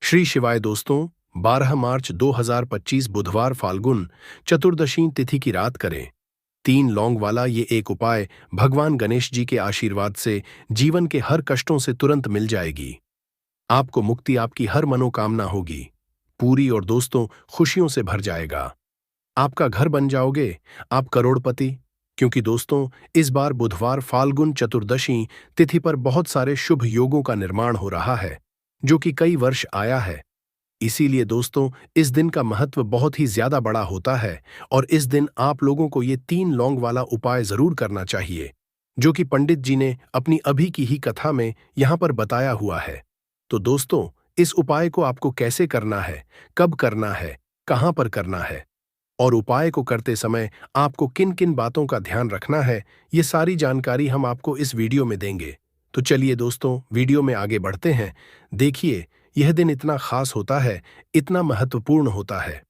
श्री शिवाय दोस्तों, 12 मार्च 2025 बुधवार फाल्गुन चतुर्दशी तिथि की रात करें। 3 लौंग वाला ये एक उपाय भगवान गणेश जी के आशीर्वाद से जीवन के हर कष्टों से तुरंत मिल जाएगी। आपको मुक्ति, आपकी हर मनोकामना होगी पूरी और दोस्तों खुशियों से भर जाएगा। आपका घर बन जाओगे, आप करोड़पति। क्योंकि दोस्तों इस बार बुधवार फाल्गुन चतुर्दशी तिथि पर बहुत सारे शुभ योगों का निर्माण हो रहा है, जो कि कई वर्ष आया है। इसीलिए दोस्तों इस दिन का महत्व बहुत ही ज्यादा बड़ा होता है और इस दिन आप लोगों को ये 3 लौंग वाला उपाय जरूर करना चाहिए, जो कि पंडित जी ने अपनी अभी की ही कथा में यहाँ पर बताया हुआ है। तो दोस्तों इस उपाय को आपको कैसे करना है, कब करना है, कहाँ पर करना है और उपाय को करते समय आपको किन किन बातों का ध्यान रखना है, ये सारी जानकारी हम आपको इस वीडियो में देंगे। तो चलिए दोस्तों वीडियो में आगे बढ़ते हैं। देखिए, यह दिन इतना खास होता है, इतना महत्वपूर्ण होता है।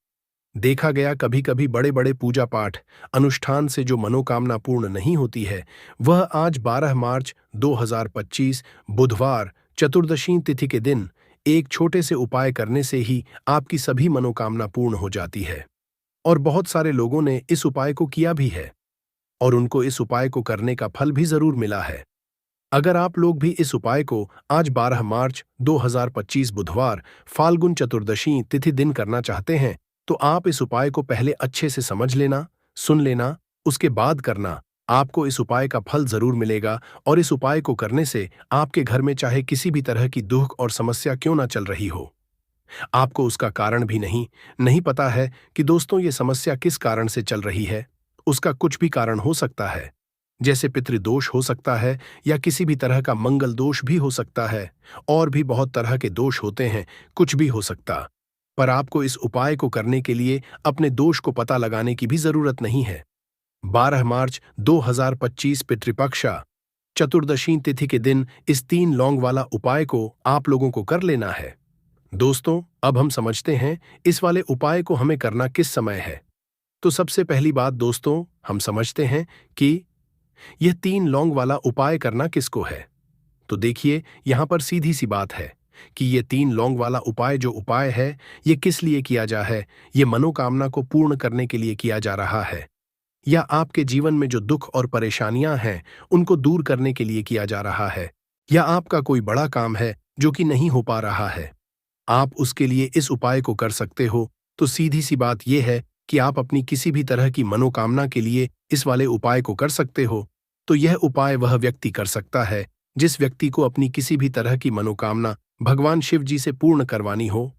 देखा गया कभी कभी बड़े बड़े पूजा पाठ अनुष्ठान से जो मनोकामना पूर्ण नहीं होती है, वह आज 12 मार्च 2025 बुधवार चतुर्दशी तिथि के दिन एक छोटे से उपाय करने से ही आपकी सभी मनोकामना पूर्ण हो जाती है। और बहुत सारे लोगों ने इस उपाय को किया भी है और उनको इस उपाय को करने का फल भी जरूर मिला है। अगर आप लोग भी इस उपाय को आज 12 मार्च 2025 बुधवार फाल्गुन चतुर्दशी तिथि दिन करना चाहते हैं, तो आप इस उपाय को पहले अच्छे से समझ लेना, सुन लेना, उसके बाद करना। आपको इस उपाय का फल जरूर मिलेगा और इस उपाय को करने से आपके घर में चाहे किसी भी तरह की दुख और समस्या क्यों ना चल रही हो, आपको उसका कारण भी नहीं पता है कि दोस्तों ये समस्या किस कारण से चल रही है। उसका कुछ भी कारण हो सकता है, जैसे पितृदोष हो सकता है या किसी भी तरह का मंगल दोष भी हो सकता है, और भी बहुत तरह के दोष होते हैं, कुछ भी हो सकता। पर आपको इस उपाय को करने के लिए अपने दोष को पता लगाने की भी जरूरत नहीं है। 12 मार्च 2025 पितृपक्षा चतुर्दशी तिथि के दिन इस 3 लौंग वाला उपाय को आप लोगों को कर लेना है। दोस्तों अब हम समझते हैं इस वाले उपाय को हमें करना किस समय है। तो सबसे पहली बात दोस्तों हम समझते हैं कि यह 3 लौंग वाला उपाय करना किसको है। तो देखिए यहां पर सीधी सी बात है कि ये 3 लौंग वाला उपाय जो उपाय है, ये किस लिए किया जा है। ये मनोकामना को पूर्ण करने के लिए किया जा रहा है, या आपके जीवन में जो दुख और परेशानियां हैं उनको दूर करने के लिए किया जा रहा है, या आपका कोई बड़ा काम है जो कि नहीं हो पा रहा है, आप उसके लिए इस उपाय को कर सकते हो। तो सीधी सी बात यह है कि आप अपनी किसी भी तरह की मनोकामना के लिए इस वाले उपाय को कर सकते हो। तो यह उपाय वह व्यक्ति कर सकता है जिस व्यक्ति को अपनी किसी भी तरह की मनोकामना भगवान शिव जी से पूर्ण करवानी हो।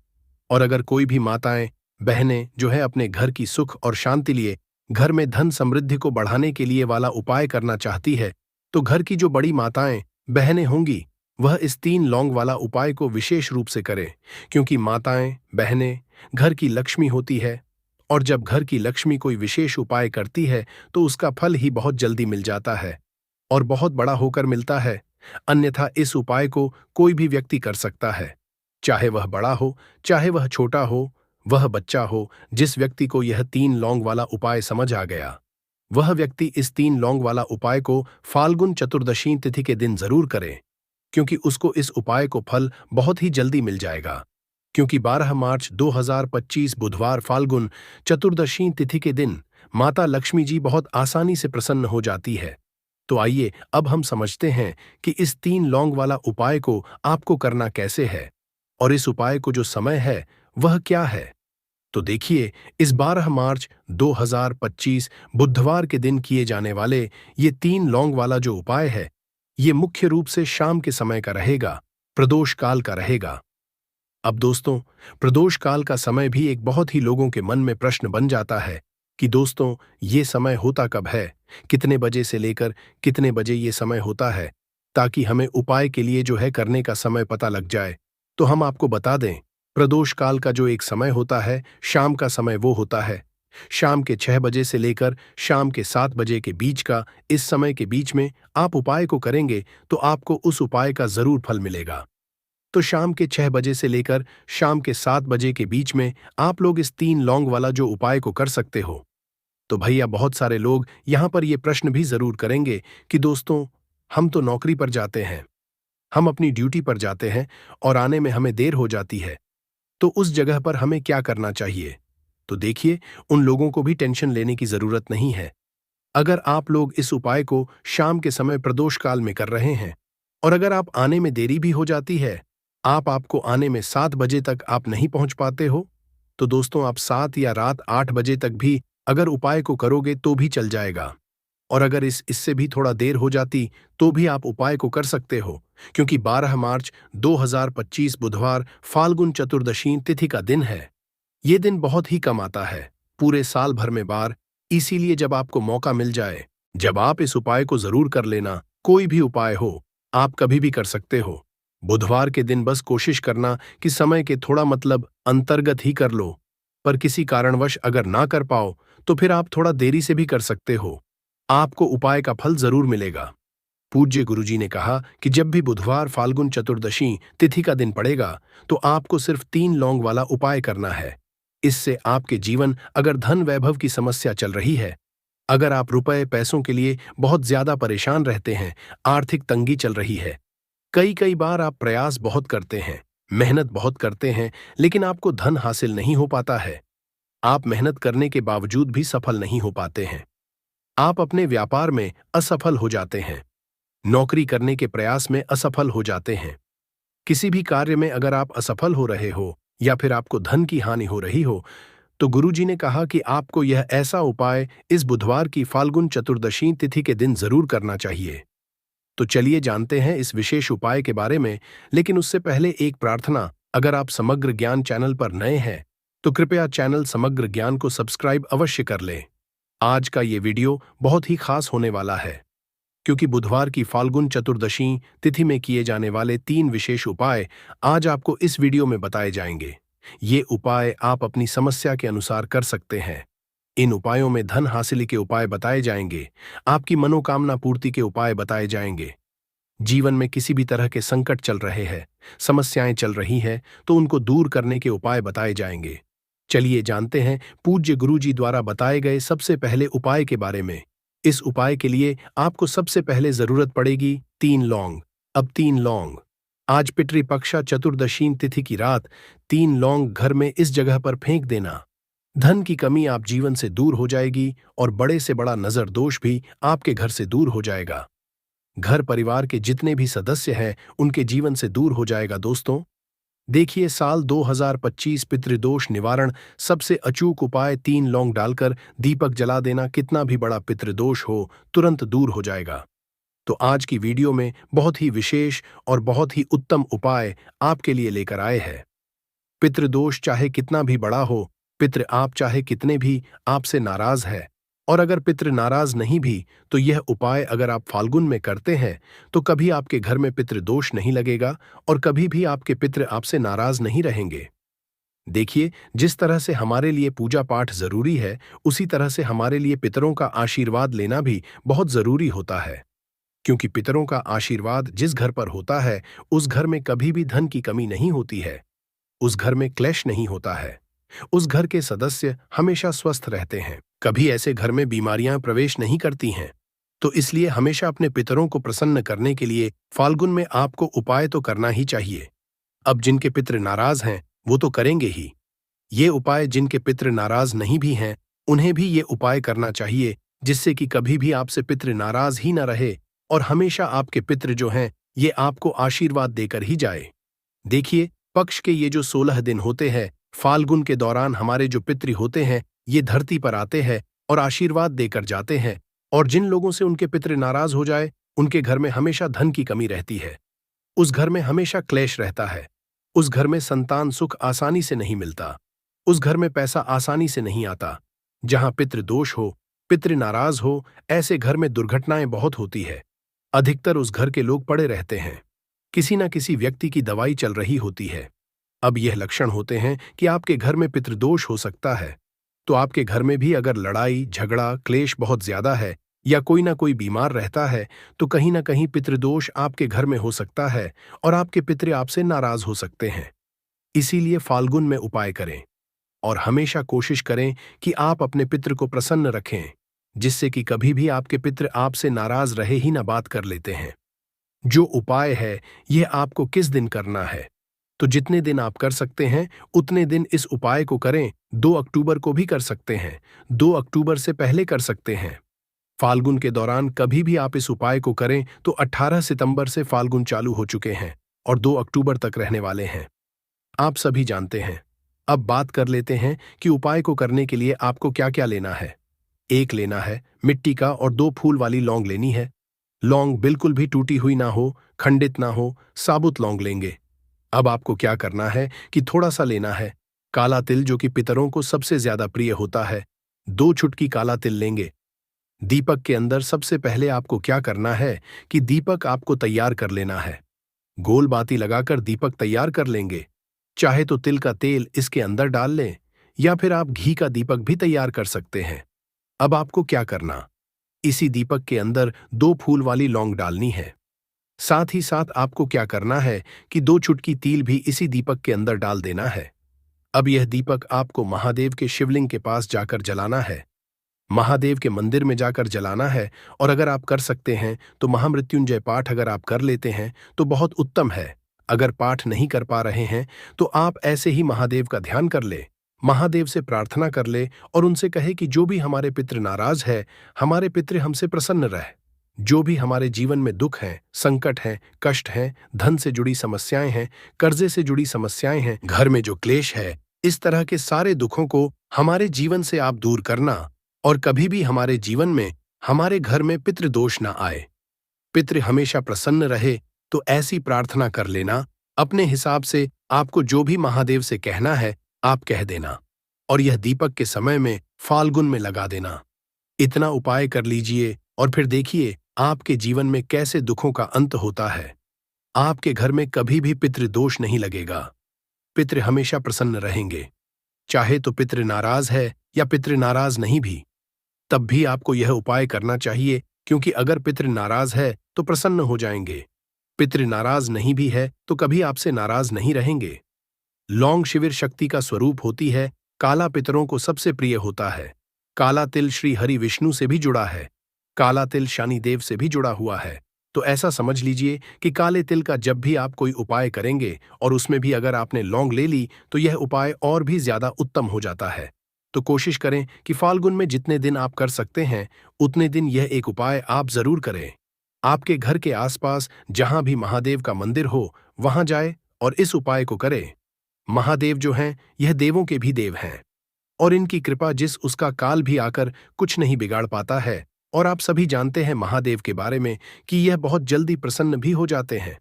और अगर कोई भी माताएं बहनें जो है अपने घर की सुख और शांति लिए, घर में धन समृद्धि को बढ़ाने के लिए वाला उपाय करना चाहती है, तो घर की जो बड़ी माताएं बहनें होंगी वह इस 3 लौंग वाला उपाय को विशेष रूप से करें। क्योंकि माताएं बहनें घर की लक्ष्मी होती है, और जब घर की लक्ष्मी कोई विशेष उपाय करती है तो उसका फल ही बहुत जल्दी मिल जाता है और बहुत बड़ा होकर मिलता है। अन्यथा इस उपाय को कोई भी व्यक्ति कर सकता है, चाहे वह बड़ा हो, चाहे वह छोटा हो, वह बच्चा हो। जिस व्यक्ति को यह 3 लौंग वाला उपाय समझ आ गया, वह व्यक्ति इस 3 लौंग वाला उपाय को फाल्गुन चतुर्दशी तिथि के दिन जरूर करे, क्योंकि उसको इस उपाय को फल बहुत ही जल्दी मिल जाएगा। क्योंकि 12 मार्च 2025 बुधवार फाल्गुन चतुर्दशी तिथि के दिन माता लक्ष्मी जी बहुत आसानी से प्रसन्न हो जाती है। तो आइए अब हम समझते हैं कि इस 3 लौंग वाला उपाय को आपको करना कैसे है और इस उपाय को जो समय है वह क्या है। तो देखिए, इस 12 मार्च 2025 बुधवार के दिन किए जाने वाले ये 3 लौंग वाला जो उपाय है, ये मुख्य रूप से शाम के समय का रहेगा, प्रदोष काल का रहेगा। अब दोस्तों प्रदोष काल का समय भी एक बहुत ही लोगों के मन में प्रश्न बन जाता है कि दोस्तों ये समय होता कब है, कितने बजे से लेकर कितने बजे ये समय होता है, ताकि हमें उपाय के लिए जो है करने का समय पता लग जाए। तो हम आपको बता दें, प्रदोष काल का जो एक समय होता है, शाम का समय, वो होता है शाम के 6 बजे से लेकर शाम के 7 बजे के बीच का। इस समय के बीच में आप उपाय को करेंगे तो आपको उस उपाय का जरूर फल मिलेगा। तो शाम के 6 बजे से लेकर शाम के 7 बजे के बीच में आप लोग इस 3 लौंग वाला जो उपाय को कर सकते हो। तो भैया बहुत सारे लोग यहां पर ये प्रश्न भी जरूर करेंगे कि दोस्तों हम तो नौकरी पर जाते हैं, हम अपनी ड्यूटी पर जाते हैं और आने में हमें देर हो जाती है, तो उस जगह पर हमें क्या करना चाहिए? तो देखिए, उन लोगों को भी टेंशन लेने की जरूरत नहीं है। अगर आप लोग इस उपाय को शाम के समय प्रदोष काल में कर रहे हैं और अगर आप आने में देरी भी हो जाती है, आपको आने में 7 बजे तक आप नहीं पहुंच पाते हो, तो दोस्तों आप 7 या रात 8 बजे तक भी अगर उपाय को करोगे तो भी चल जाएगा। और अगर इससे भी थोड़ा देर हो जाती तो भी आप उपाय को कर सकते हो, क्योंकि 12 मार्च 2025 बुधवार फाल्गुन चतुर्दशी तिथि का दिन है। ये दिन बहुत ही कम आता है, पूरे साल भर में बार। इसीलिए जब आपको मौका मिल जाए, जब आप इस उपाय को जरूर कर लेना। कोई भी उपाय हो, आप कभी भी कर सकते हो। बुधवार के दिन बस कोशिश करना कि समय के थोड़ा अंतर्गत ही कर लो। पर किसी कारणवश अगर ना कर पाओ तो फिर आप थोड़ा देरी से भी कर सकते हो। आपको उपाय का फल जरूर मिलेगा। पूज्य गुरुजी ने कहा कि जब भी बुधवार फाल्गुन चतुर्दशी तिथि का दिन पड़ेगा तो आपको सिर्फ 3 लौंग वाला उपाय करना है। इससे आपके जीवन अगर धन वैभव की समस्या चल रही है, अगर आप रुपए पैसों के लिए बहुत ज्यादा परेशान रहते हैं, आर्थिक तंगी चल रही है, कई कई बार आप प्रयास बहुत करते हैं, मेहनत बहुत करते हैं, लेकिन आपको धन हासिल नहीं हो पाता है। आप मेहनत करने के बावजूद भी सफल नहीं हो पाते हैं। आप अपने व्यापार में असफल हो जाते हैं, नौकरी करने के प्रयास में असफल हो जाते हैं। किसी भी कार्य में अगर आप असफल हो रहे हो या फिर आपको धन की हानि हो रही हो, तो गुरुजी ने कहा कि आपको यह ऐसा उपाय इस बुधवार की फाल्गुन चतुर्दशी तिथि के दिन जरूर करना चाहिए। तो चलिए जानते हैं इस विशेष उपाय के बारे में, लेकिन उससे पहले एक प्रार्थना। अगर आप समग्र ज्ञान चैनल पर नए हैं तो कृपया चैनल समग्र ज्ञान को सब्सक्राइब अवश्य कर लें। आज का ये वीडियो बहुत ही खास होने वाला है, क्योंकि बुधवार की फाल्गुन चतुर्दशी तिथि में किए जाने वाले 3 विशेष उपाय आज आपको इस वीडियो में बताए जाएंगे। ये उपाय आप अपनी समस्या के अनुसार कर सकते हैं। इन उपायों में धन हासिल के उपाय बताए जाएंगे, आपकी मनोकामना पूर्ति के उपाय बताए जाएंगे। जीवन में किसी भी तरह के संकट चल रहे हैं, समस्याएं चल रही हैं, तो उनको दूर करने के उपाय बताए जाएंगे। चलिए जानते हैं पूज्य गुरुजी द्वारा बताए गए सबसे पहले उपाय के बारे में। इस उपाय के लिए आपको सबसे पहले जरूरत पड़ेगी 3 लौंग। अब 3 लौंग। आज पितृपक्षा चतुर्दशी तिथि की रात 3 लौंग घर में इस जगह पर फेंक देना। धन की कमी आप जीवन से दूर हो जाएगी और बड़े से बड़ा नजर दोष भी आपके घर से दूर हो जाएगा। घर परिवार के जितने भी सदस्य हैं उनके जीवन से दूर हो जाएगा। दोस्तों देखिए, साल 2025 पितृदोष निवारण सबसे अचूक उपाय 3 लौंग डालकर दीपक जला देना। कितना भी बड़ा पितृदोष हो, तुरंत दूर हो जाएगा। तो आज की वीडियो में बहुत ही विशेष और बहुत ही उत्तम उपाय आपके लिए लेकर आए हैं। पितृदोष चाहे कितना भी बड़ा हो, पितृ आप चाहे कितने भी आपसे नाराज है, और अगर पितृ नाराज नहीं भी, तो यह उपाय अगर आप फाल्गुन में करते हैं तो कभी आपके घर में पितृदोष नहीं लगेगा और कभी भी आपके पितृ आपसे नाराज नहीं रहेंगे। देखिए, जिस तरह से हमारे लिए पूजा पाठ जरूरी है, उसी तरह से हमारे लिए पितरों का आशीर्वाद लेना भी बहुत जरूरी होता है। क्योंकि पितरों का आशीर्वाद जिस घर पर होता है, उस घर में कभी भी धन की कमी नहीं होती है, उस घर में क्लेश नहीं होता है, उस घर के सदस्य हमेशा स्वस्थ रहते हैं, कभी ऐसे घर में बीमारियां प्रवेश नहीं करती हैं। तो इसलिए हमेशा अपने पितरों को प्रसन्न करने के लिए फाल्गुन में आपको उपाय तो करना ही चाहिए। अब जिनके पितृ नाराज हैं वो तो करेंगे ही, ये उपाय जिनके पितृ नाराज नहीं भी हैं उन्हें भी ये उपाय करना चाहिए, जिससे कि कभी भी आपसे पितृ नाराज ही न रहे और हमेशा आपके पितृ जो हैं ये आपको आशीर्वाद देकर ही जाए। देखिए, पक्ष के ये जो 16 दिन होते हैं, फाल्गुन के दौरान हमारे जो पितृ होते हैं ये धरती पर आते हैं और आशीर्वाद देकर जाते हैं। और जिन लोगों से उनके पितृ नाराज हो जाए, उनके घर में हमेशा धन की कमी रहती है, उस घर में हमेशा क्लेश रहता है, उस घर में संतान सुख आसानी से नहीं मिलता, उस घर में पैसा आसानी से नहीं आता। जहां पितृ दोष हो, पितृ नाराज हो, ऐसे घर में दुर्घटनाएं बहुत होती है। अधिकतर उस घर के लोग पड़े रहते हैं, किसी न किसी व्यक्ति की दवाई चल रही होती है। अब यह लक्षण होते हैं कि आपके घर में पितृदोष हो सकता है। तो आपके घर में भी अगर लड़ाई झगड़ा क्लेश बहुत ज्यादा है या कोई ना कोई बीमार रहता है, तो कहीं ना कहीं पितृदोष आपके घर में हो सकता है और आपके पितृ आपसे नाराज हो सकते हैं। इसीलिए फाल्गुन में उपाय करें और हमेशा कोशिश करें कि आप अपने पितृ को प्रसन्न रखें, जिससे कि कभी भी आपके पितृ आपसे नाराज रहे ही ना बात कर लेते हैं। जो उपाय है यह आपको किस दिन करना है, तो जितने दिन आप कर सकते हैं उतने दिन इस उपाय को करें। 2 अक्टूबर को भी कर सकते हैं, 2 अक्टूबर से पहले कर सकते हैं। फाल्गुन के दौरान कभी भी आप इस उपाय को करें तो 18 सितंबर से फाल्गुन चालू हो चुके हैं और 2 अक्टूबर तक रहने वाले हैं। आप सभी जानते हैं। अब बात कर लेते हैं कि उपाय को करने के लिए आपको क्या क्या लेना है। एक लेना है मिट्टी का और 2 फूल वाली लौंग लेनी है। लौंग बिल्कुल भी टूटी हुई ना हो, खंडित ना हो, साबुत लौंग लेंगे। अब आपको क्या करना है कि थोड़ा सा लेना है काला तिल, जो कि पितरों को सबसे ज्यादा प्रिय होता है। 2 चुटकी काला तिल लेंगे। दीपक के अंदर सबसे पहले आपको क्या करना है कि दीपक आपको तैयार कर लेना है। गोल बाती लगाकर दीपक तैयार कर लेंगे। चाहे तो तिल का तेल इसके अंदर डाल लें या फिर आप घी का दीपक भी तैयार कर सकते हैं। अब आपको क्या करना, इसी दीपक के अंदर 2 फूल वाली लौंग डालनी है। साथ ही साथ आपको क्या करना है कि 2 चुटकी तिल भी इसी दीपक के अंदर डाल देना है। अब यह दीपक आपको महादेव के शिवलिंग के पास जाकर जलाना है। महादेव के मंदिर में जाकर जलाना है। और अगर आप कर सकते हैं तो महामृत्युंजय पाठ अगर आप कर लेते हैं तो बहुत उत्तम है। अगर पाठ नहीं कर पा रहे हैं तो आप ऐसे ही महादेव का ध्यान कर ले, महादेव से प्रार्थना कर ले और उनसे कहे कि जो भी हमारे पितृ नाराज है, हमारे पितृ हमसे प्रसन्न रहे। जो भी हमारे जीवन में दुख हैं, संकट हैं, कष्ट हैं, धन से जुड़ी समस्याएं हैं, कर्जे से जुड़ी समस्याएं हैं, घर में जो क्लेश है, इस तरह के सारे दुखों को हमारे जीवन से आप दूर करना और कभी भी हमारे जीवन में, हमारे घर में पितृदोष ना आए, पितृ हमेशा प्रसन्न रहे। तो ऐसी प्रार्थना कर लेना। अपने हिसाब से आपको जो भी महादेव से कहना है आप कह देना और यह दीपक के समय में फाल्गुन में लगा देना। इतना उपाय कर लीजिए और फिर देखिए आपके जीवन में कैसे दुखों का अंत होता है। आपके घर में कभी भी पितृदोष नहीं लगेगा, पितृ हमेशा प्रसन्न रहेंगे। चाहे तो पितृ नाराज है या पितृ नाराज नहीं भी, तब भी आपको यह उपाय करना चाहिए, क्योंकि अगर पितृ नाराज है तो प्रसन्न हो जाएंगे, पितृ नाराज नहीं भी है तो कभी आपसे नाराज नहीं रहेंगे। लौंग शिविर शक्ति का स्वरूप होती है। काला पितरों को सबसे प्रिय होता है। काला तिल श्री हरि विष्णु से भी जुड़ा है। काला तिल शनिदेव से भी जुड़ा हुआ है। तो ऐसा समझ लीजिए कि काले तिल का जब भी आप कोई उपाय करेंगे और उसमें भी अगर आपने लौंग ले ली तो यह उपाय और भी ज्यादा उत्तम हो जाता है। तो कोशिश करें कि फाल्गुन में जितने दिन आप कर सकते हैं उतने दिन यह एक उपाय आप जरूर करें। आपके घर के आसपास जहां भी महादेव का मंदिर हो वहां जाए और इस उपाय को करें। महादेव जो हैं यह देवों के भी देव हैं और इनकी कृपा जिस उसका काल भी आकर कुछ नहीं बिगाड़ पाता है। और आप सभी जानते हैं महादेव के बारे में कि यह बहुत जल्दी प्रसन्न भी हो जाते हैं।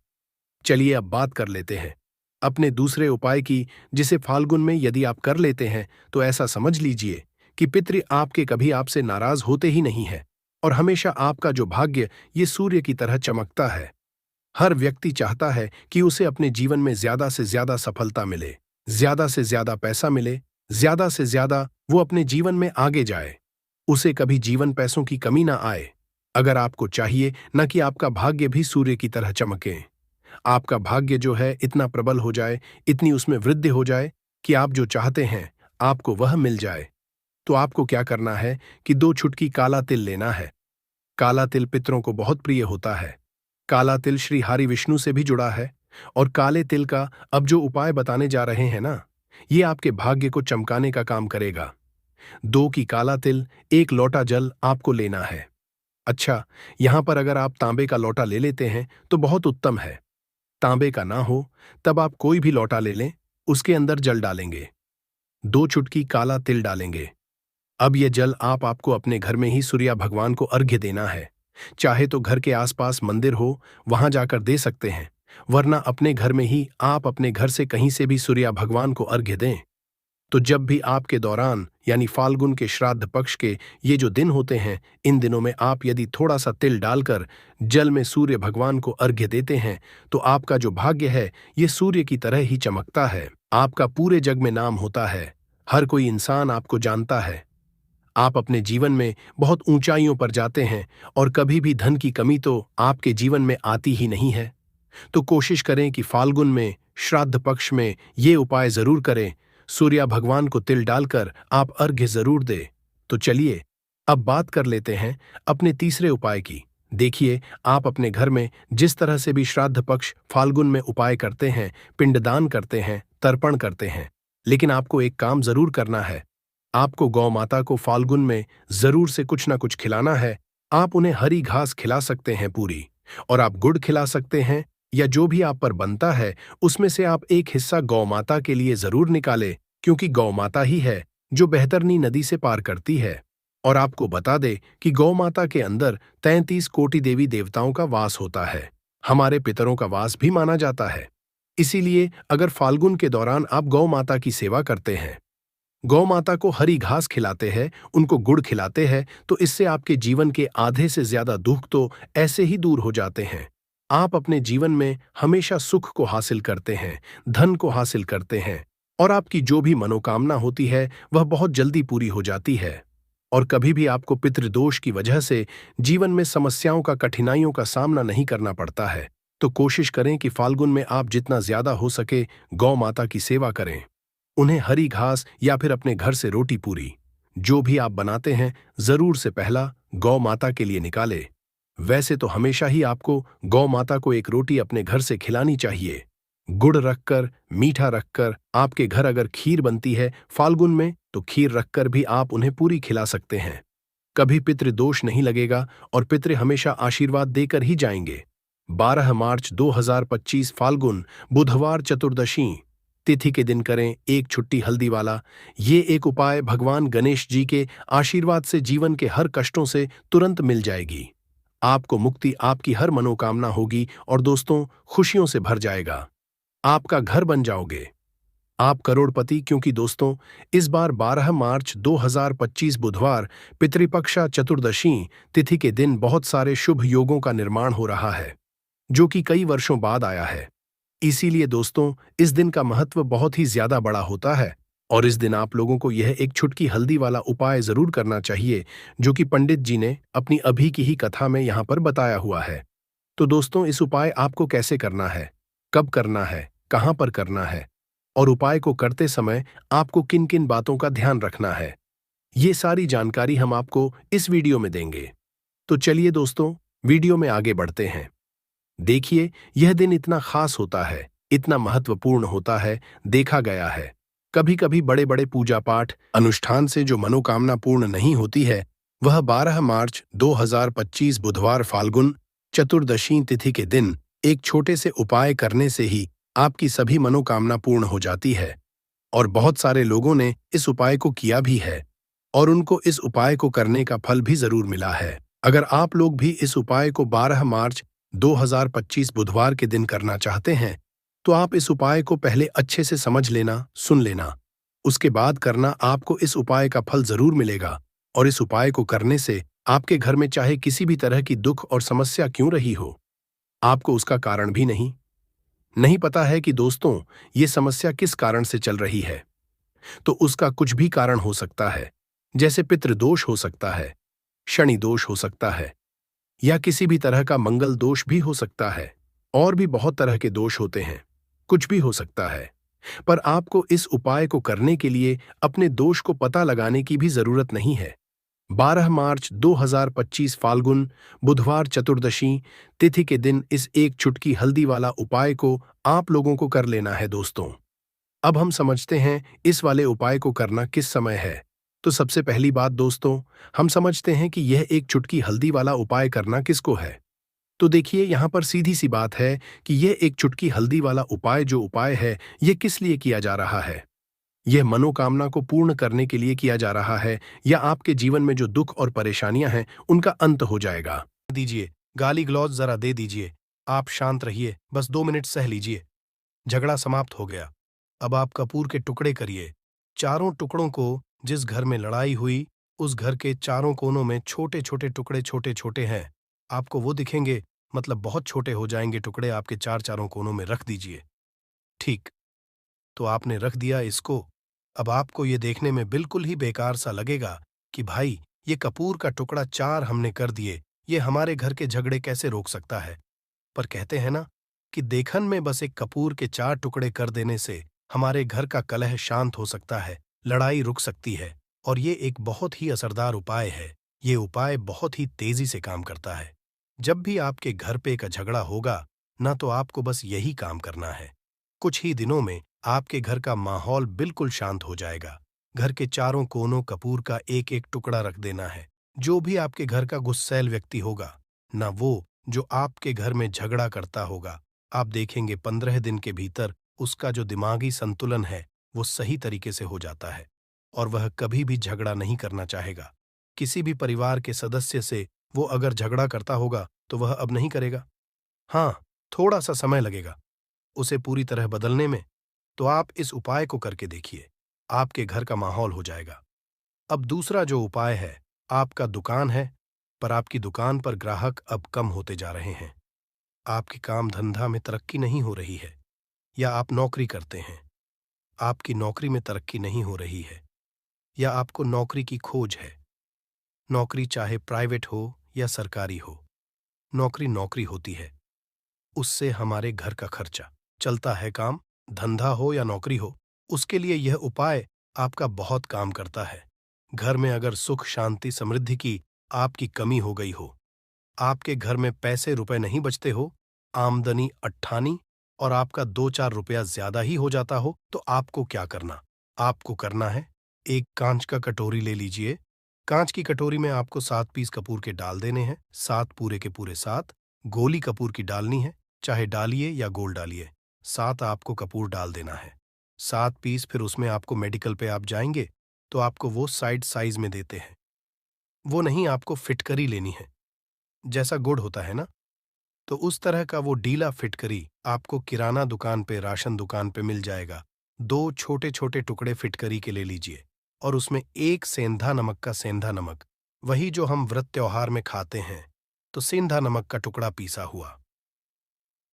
चलिए अब बात कर लेते हैं अपने दूसरे उपाय की, जिसे फाल्गुन में यदि आप कर लेते हैं तो ऐसा समझ लीजिए कि पितृ आपके कभी आपसे नाराज होते ही नहीं है और हमेशा आपका जो भाग्य ये सूर्य की तरह चमकता है। हर व्यक्ति चाहता है कि उसे अपने जीवन में ज्यादा से ज्यादा सफलता मिले, ज्यादा से ज्यादा पैसा मिले, ज्यादा से ज्यादा वो अपने जीवन में आगे जाए, उसे कभी जीवन पैसों की कमी ना आए। अगर आपको चाहिए न कि आपका भाग्य भी सूर्य की तरह चमके, आपका भाग्य जो है इतना प्रबल हो जाए, इतनी उसमें वृद्धि हो जाए कि आप जो चाहते हैं आपको वह मिल जाए, तो आपको क्या करना है कि 2 चुटकी काला तिल लेना है। काला तिल पितरों को बहुत प्रिय होता है। काला तिल श्री हरि विष्णु से भी जुड़ा है और काले तिल का अब जो उपाय बताने जा रहे हैं ना, ये आपके भाग्य को चमकाने का काम करेगा। 2 की काला तिल, 1 लोटा जल आपको लेना है। अच्छा, यहां पर अगर आप तांबे का लोटा ले लेते हैं तो बहुत उत्तम है। तांबे का ना हो तब आप कोई भी लोटा ले लें, उसके अंदर जल डालेंगे, 2 चुटकी काला तिल डालेंगे। अब यह जल आपको अपने घर में ही सूर्य भगवान को अर्घ्य देना है। चाहे तो घर के आसपास मंदिर हो वहां जाकर दे सकते हैं, वरना अपने घर में ही आप अपने घर से कहीं से भी सूर्य भगवान को अर्घ्य दें। तो जब भी आपके दौरान यानी फाल्गुन के श्राद्ध पक्ष के ये जो दिन होते हैं, इन दिनों में आप यदि थोड़ा सा तिल डालकर जल में सूर्य भगवान को अर्घ्य देते हैं तो आपका जो भाग्य है ये सूर्य की तरह ही चमकता है। आपका पूरे जग में नाम होता है, हर कोई इंसान आपको जानता है। आप अपने जीवन में बहुत ऊंचाइयों पर जाते हैं और कभी भी धन की कमी तो आपके जीवन में आती ही नहीं है। तो कोशिश करें कि फाल्गुन में श्राद्ध पक्ष में ये उपाय जरूर करें। सूर्य भगवान को तिल डालकर आप अर्घ्य जरूर दें। तो चलिए अब बात कर लेते हैं अपने तीसरे उपाय की, देखिए, आप अपने घर में जिस तरह से भी श्राद्ध पक्ष फाल्गुन में उपाय करते हैं, पिंडदान करते हैं, तर्पण करते हैं, लेकिन आपको एक काम जरूर करना है। आपको गौ माता को फाल्गुन में जरूर से कुछ ना कुछ खिलाना है। आप उन्हें हरी घास खिला सकते हैं पूरी, और आप गुड़ खिला सकते हैं, या जो भी आप पर बनता है उसमें से आप एक हिस्सा गौ माता के लिए जरूर निकालें, क्योंकि गौ माता ही है जो बहतरनी नदी से पार करती है। और आपको बता दे कि गौ माता के अंदर 33 कोटि देवी देवताओं का वास होता है। हमारे पितरों का वास भी माना जाता है। इसीलिए अगर फाल्गुन के दौरान आप गौ माता की सेवा करते हैं, गौ माता को हरी घास खिलाते हैं, उनको गुड़ खिलाते हैं, तो इससे आपके जीवन के आधे से ज्यादा दुख तो ऐसे ही दूर हो जाते हैं। आप अपने जीवन में हमेशा सुख को हासिल करते हैं, धन को हासिल करते हैं, और आपकी जो भी मनोकामना होती है वह बहुत जल्दी पूरी हो जाती है। और कभी भी आपको पितृदोष की वजह से जीवन में समस्याओं का, कठिनाइयों का सामना नहीं करना पड़ता है। तो कोशिश करें कि फाल्गुन में आप जितना ज्यादा हो सके गौ माता की सेवा करें। उन्हें हरी घास या फिर अपने घर से रोटी पूरी जो भी आप बनाते हैं जरूर से पहला गौ माता के लिए निकाले। वैसे तो हमेशा ही आपको गौ माता को एक रोटी अपने घर से खिलानी चाहिए। गुड़ रखकर, मीठा रखकर, आपके घर अगर खीर बनती है फाल्गुन में तो खीर रखकर भी आप उन्हें पूरी खिला सकते हैं। कभी पितृदोष नहीं लगेगा और पितृ हमेशा आशीर्वाद देकर ही जाएंगे। 12 मार्च 2025 फाल्गुन बुधवार चतुर्दशी तिथि के दिन करें एक छुट्टी हल्दी वाला। ये एक उपाय भगवान गणेश जी के आशीर्वाद से जीवन के हर कष्टों से तुरंत मिल जाएगी। आपको मुक्ति, आपकी हर मनोकामना होगी और दोस्तों खुशियों से भर जाएगा। आपका घर बन जाओगे, आप करोड़पति, क्योंकि दोस्तों इस बार 12 मार्च 2025 बुधवार पितृपक्षा चतुर्दशी तिथि के दिन बहुत सारे शुभ योगों का निर्माण हो रहा है, जो कि कई वर्षों बाद आया है। इसीलिए दोस्तों इस दिन का महत्व बहुत ही ज्यादा बड़ा होता है, और इस दिन आप लोगों को यह एक छुटकी हल्दी वाला उपाय जरूर करना चाहिए, जो कि पंडित जी ने अपनी अभी की ही कथा में यहां पर बताया हुआ है। तो दोस्तों इस उपाय आपको कैसे करना है, कब करना है, कहां पर करना है, और उपाय को करते समय आपको किन किन बातों का ध्यान रखना है, ये सारी जानकारी हम आपको इस वीडियो में देंगे। तो चलिए दोस्तों वीडियो में आगे बढ़ते हैं। देखिए, यह दिन इतना खास होता है, इतना महत्वपूर्ण होता है, देखा गया है कभी कभी बड़े बड़े पूजा पाठ अनुष्ठान से जो मनोकामना पूर्ण नहीं होती है, वह 12 मार्च 2025 बुधवार फाल्गुन चतुर्दशी तिथि के दिन एक छोटे से उपाय करने से ही आपकी सभी मनोकामना पूर्ण हो जाती है। और बहुत सारे लोगों ने इस उपाय को किया भी है, और उनको इस उपाय को करने का फल भी जरूर मिला है। अगर आप लोग भी इस उपाय को 12 मार्च 2025 बुधवार के दिन करना चाहते हैं, तो आप इस उपाय को पहले अच्छे से समझ लेना, सुन लेना, उसके बाद करना। आपको इस उपाय का फल जरूर मिलेगा, और इस उपाय को करने से आपके घर में चाहे किसी भी तरह की दुख और समस्या क्यों रही हो, आपको उसका कारण भी नहीं पता है कि दोस्तों ये समस्या किस कारण से चल रही है, तो उसका कुछ भी कारण हो सकता है। जैसे पितृदोष हो सकता है, शनि दोष हो सकता है, या किसी भी तरह का मंगल दोष भी हो सकता है, और भी बहुत तरह के दोष होते हैं, कुछ भी हो सकता है। पर आपको इस उपाय को करने के लिए अपने दोष को पता लगाने की भी जरूरत नहीं है। 12 मार्च 2025 फाल्गुन बुधवार चतुर्दशी तिथि के दिन इस एक चुटकी हल्दी वाला उपाय को आप लोगों को कर लेना है दोस्तों। अब हम समझते हैं इस वाले उपाय को करना किस समय है। तो सबसे पहली बात दोस्तों, हम समझते हैं कि यह एक चुटकी हल्दी वाला उपाय करना किसको है। तो देखिए, यहां पर सीधी सी बात है कि यह एक चुटकी हल्दी वाला उपाय जो उपाय है, यह किस लिए किया जा रहा है। यह मनोकामना को पूर्ण करने के लिए किया जा रहा है, या आपके जीवन में जो दुख और परेशानियां हैं उनका अंत हो जाएगा। दीजिए, गाली गलौज जरा दे दीजिए, आप शांत रहिए, बस 2 मिनट सह लीजिए। झगड़ा समाप्त हो गया। अब आप कपूर के टुकड़े करिए। चारों टुकड़ों को जिस घर में लड़ाई हुई उस घर के चारों कोनों में छोटे छोटे टुकड़े, छोटे छोटे हैं, आपको वो दिखेंगे, मतलब बहुत छोटे हो जाएंगे टुकड़े, आपके चारों कोनों में रख दीजिए। ठीक, तो आपने रख दिया इसको। अब आपको ये देखने में बिल्कुल ही बेकार सा लगेगा कि भाई ये कपूर का टुकड़ा 4 हमने कर दिए, ये हमारे घर के झगड़े कैसे रोक सकता है। पर कहते हैं ना कि देखन में बस एक कपूर के 4 टुकड़े कर देने से हमारे घर का कलह शांत हो सकता है, लड़ाई रुक सकती है। और ये एक बहुत ही असरदार उपाय है। ये उपाय बहुत ही तेजी से काम करता है। जब भी आपके घर पे का झगड़ा होगा, ना तो आपको बस यही काम करना है। कुछ ही दिनों में आपके घर का माहौल बिल्कुल शांत हो जाएगा। घर के चारों कोनों कपूर का एक एक टुकड़ा रख देना है। जो भी आपके घर का गुस्सैल व्यक्ति होगा, ना वो जो आपके घर में झगड़ा करता होगा, आप देखेंगे 15 दिन के भीतर उसका जो दिमागी संतुलन है वो सही तरीके से हो जाता है और वह कभी भी झगड़ा नहीं करना चाहेगा। किसी भी परिवार के सदस्य से वो अगर झगड़ा करता होगा तो वह अब नहीं करेगा। हाँ, थोड़ा सा समय लगेगा उसे पूरी तरह बदलने में, तो आप इस उपाय को करके देखिए, आपके घर का माहौल हो जाएगा। अब दूसरा जो उपाय है, आपका दुकान है, पर आपकी दुकान पर ग्राहक अब कम होते जा रहे हैं। आपके काम धंधा में तरक्की नहीं हो रही है, या आप नौकरी करते हैं, आपकी नौकरी में तरक्की नहीं हो रही है, या आपको नौकरी की खोज है। नौकरी चाहे प्राइवेट हो या सरकारी हो, नौकरी नौकरी होती है। उससे हमारे घर का खर्चा चलता है। काम धंधा हो या नौकरी हो, उसके लिए यह उपाय आपका बहुत काम करता है। घर में अगर सुख शांति समृद्धि की आपकी कमी हो गई हो, आपके घर में पैसे रुपए नहीं बचते हो, आमदनी अट्ठानी और आपका 2-4 रुपया ज्यादा ही हो जाता हो, तो आपको क्या करना? आपको करना है, एक कांच का कटोरी ले लीजिए। कांच की कटोरी में आपको 7 पीस कपूर के डाल देने हैं, 7 पूरे के पूरे 7। गोली कपूर की डालनी है, चाहे डालिए या गोल डालिए। 7 आपको कपूर डाल देना है। 7 पीस फिर उसमें आपको मेडिकल पे आप जाएंगे तो आपको वो साइड साइज में देते हैं। वो नहीं, आपको फिटकरी लेनी है, जैसा गुड़ होता है ना, तो उस तरह का वो डीला फिटकरी आपको किराना दुकान पे राशन दुकान पे मिल जाएगा। 2 छोटे छोटे टुकड़े फिटकरी के ले लीजिए और उसमें एक सेंधा नमक का सेंधा नमक, वही जो हम व्रत त्योहार में खाते हैं, तो सेंधा नमक का टुकड़ा पीसा हुआ।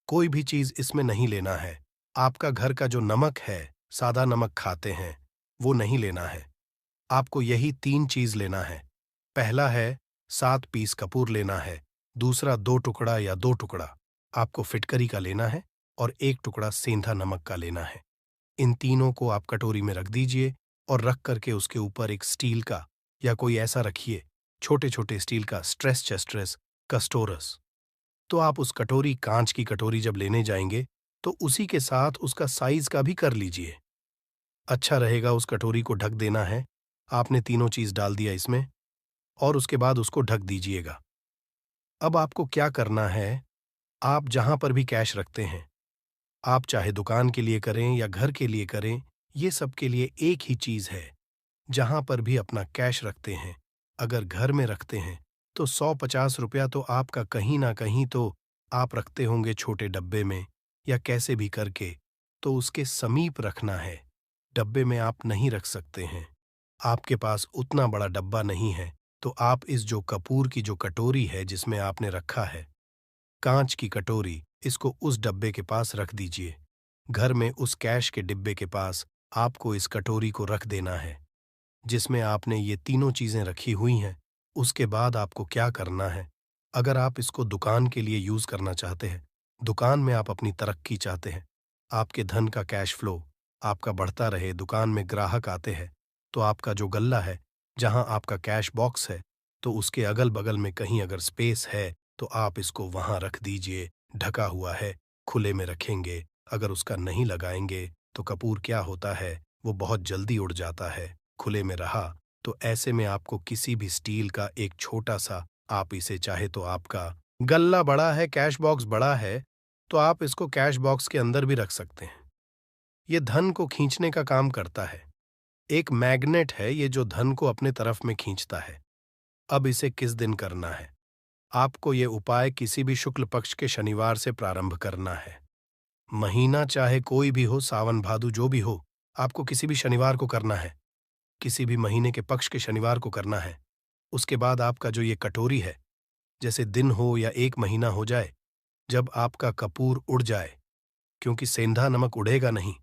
कोई भी चीज इसमें नहीं लेना है। आपका घर का जो नमक है, सादा नमक खाते हैं, वो नहीं लेना है। आपको यही 3 चीज लेना है। पहला है 7 पीस कपूर लेना है, दूसरा 2 टुकड़ा या 2 टुकड़ा आपको फिटकरी का लेना है और 1 टुकड़ा सेंधा नमक का लेना है। इन तीनों को आप कटोरी में रख दीजिए और रख करके उसके ऊपर एक स्टील का या कोई ऐसा रखिए, छोटे छोटे स्टील का स्ट्रेस चेस्ट्रेस कस्टोरस। तो आप उस कटोरी, कांच की कटोरी जब लेने जाएंगे तो उसी के साथ उसका साइज का भी कर लीजिए। अच्छा रहेगा उस कटोरी को ढक देना है। आपने तीनों चीज डाल दिया इसमें और उसके बाद उसको ढक दीजिएगा। अब आपको क्या करना है, आप जहां पर भी कैश रखते हैं, आप चाहे दुकान के लिए करें या घर के लिए करें, ये सब के लिए एक ही चीज है। जहां पर भी अपना कैश रखते हैं, अगर घर में रखते हैं, तो 100-50 रुपया तो आपका कहीं ना कहीं तो आप रखते होंगे छोटे डब्बे में या कैसे भी करके, तो उसके समीप रखना है। डब्बे में आप नहीं रख सकते हैं, आपके पास उतना बड़ा डब्बा नहीं है, तो आप इस जो कपूर की जो कटोरी है जिसमें आपने रखा है, कांच की कटोरी, इसको उस डब्बे के पास रख दीजिए। घर में उस कैश के डिब्बे के पास आपको इस कटोरी को रख देना है जिसमें आपने ये तीनों चीजें रखी हुई हैं। उसके बाद आपको क्या करना है, अगर आप इसको दुकान के लिए यूज करना चाहते हैं, दुकान में आप अपनी तरक्की चाहते हैं, आपके धन का कैश फ्लो आपका बढ़ता रहे, दुकान में ग्राहक आते हैं, तो आपका जो गल्ला है, जहां आपका कैश बॉक्स है, तो उसके अगल बगल में कहीं अगर स्पेस है तो आप इसको वहां रख दीजिए। ढका हुआ है, खुले में रखेंगे। अगर उसका नहीं लगाएंगे तो कपूर क्या होता है, वो बहुत जल्दी उड़ जाता है। खुले में रहा तो ऐसे में आपको किसी भी स्टील का एक छोटा सा, आप इसे चाहे तो आपका गल्ला बड़ा है, कैश बॉक्स बड़ा है, तो आप इसको कैश बॉक्स के अंदर भी रख सकते हैं। ये धन को खींचने का काम करता है, एक मैग्नेट है ये जो धन को अपने तरफ में खींचता है। अब इसे किस दिन करना है, आपको ये उपाय किसी भी शुक्ल पक्ष के शनिवार से प्रारंभ करना है। महीना चाहे कोई भी हो, सावन भादु जो भी हो, आपको किसी भी शनिवार को करना है, किसी भी महीने के पक्ष के शनिवार को करना है। उसके बाद आपका जो ये कटोरी है, जैसे दिन हो या एक महीना हो जाए, जब आपका कपूर उड़ जाए, क्योंकि सेंधा नमक उड़ेगा नहीं